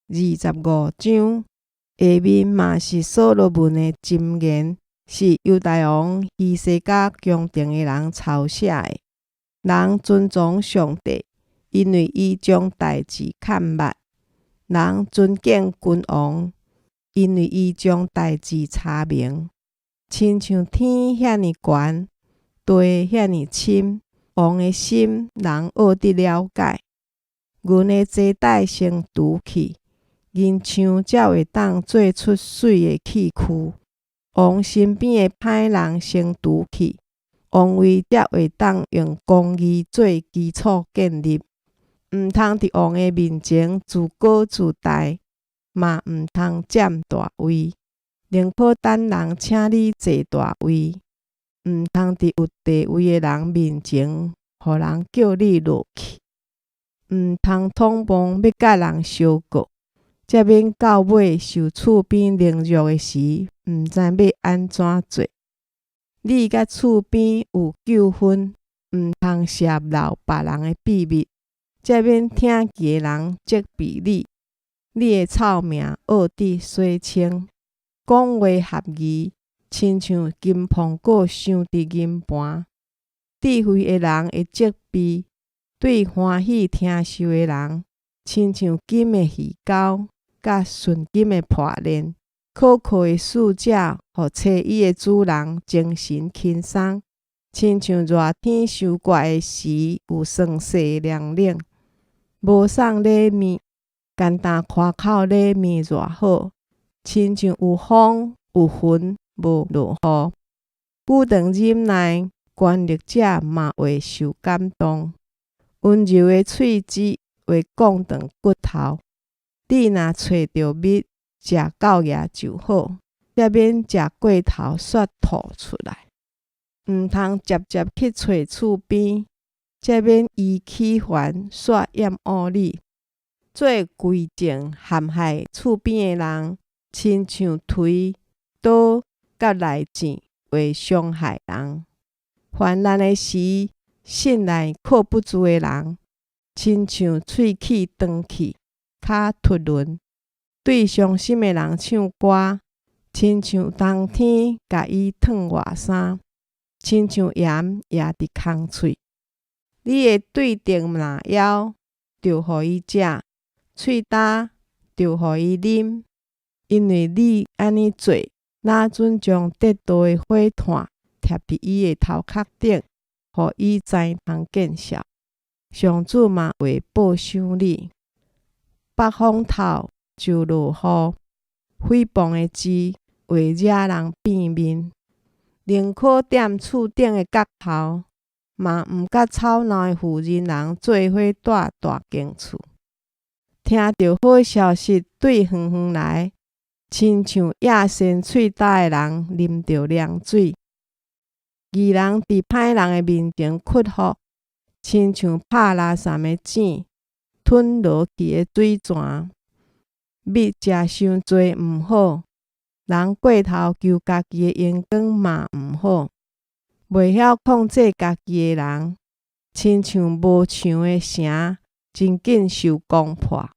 25章，下面嘛是所罗门的箴言，是犹大王希西家宫廷的人抄写的。人尊崇上帝，因为伊将代志看捌；人尊敬君王，因为伊将代志查明。亲像天遐尼悬，地遐尼深，王的心人学得了解。阮的坐带先除去，银枪才会当做出水的器躯。王身边的歹人先除去，王位才会当用公义做基础建立。毋通伫王的面前自高自大，嘛毋通占大位。宁可等人请你坐大位，毋通伫有地位的人面前，互人叫你落去。毋通捅帮要甲人相告，才免到尾受厝边凌辱的时，毋知要安怎做。你甲厝边有纠纷，毋通泄露别人的秘密，才免听其的人责备你。你的臭名学得洗清。讲话合宜，亲像金苹果鑲伫银盘。智慧的人会责备，对欢喜听受的人，亲像金的鱼钩，甲纯金的破链。可靠的使者，互找伊的主人精神轻松，亲像热天伤热的时有酸涩凉冷。无送礼物，简单夸口礼物偌好，亲像有风有云无落雨。久长忍耐，权力者嘛会受感动。温柔的喙舌会讲断骨头。你若找着蜜，食到野就好，才免食过头煞吐出来。毋通直接去找厝边，才免伊起烦煞厌恶你。做规正陷害厝边的人，亲像锤、刀甲内箭会伤害人。患难的时，信赖靠不住的人，亲像喙齿断去，骹脱轮。对伤心的人唱歌，亲像冬天甲伊烫外衫，亲像盐压伫空喙。你的对症若枵，就互伊食；喙焦，就互伊啉。因为你安尼做，哪准将得到的火炭贴伫伊的头壳顶，互伊知通见笑。上主嘛会报赏你。北风透就落雨，诽谤的字会惹人变面。宁可踮厝顶的角头，嘛毋甲吵闹的妇人人做伙住大间厝。听到好消息对远远来，亲像野生喙焦的人啉着凉水。义人伫歹人的面前屈服，亲像拍垃圾的井，吞落去的水泉。蜜食伤多毋好，人过头求家己的阳光嘛毋好。袂晓控制家己的人，亲像无墙的城，真紧受攻破。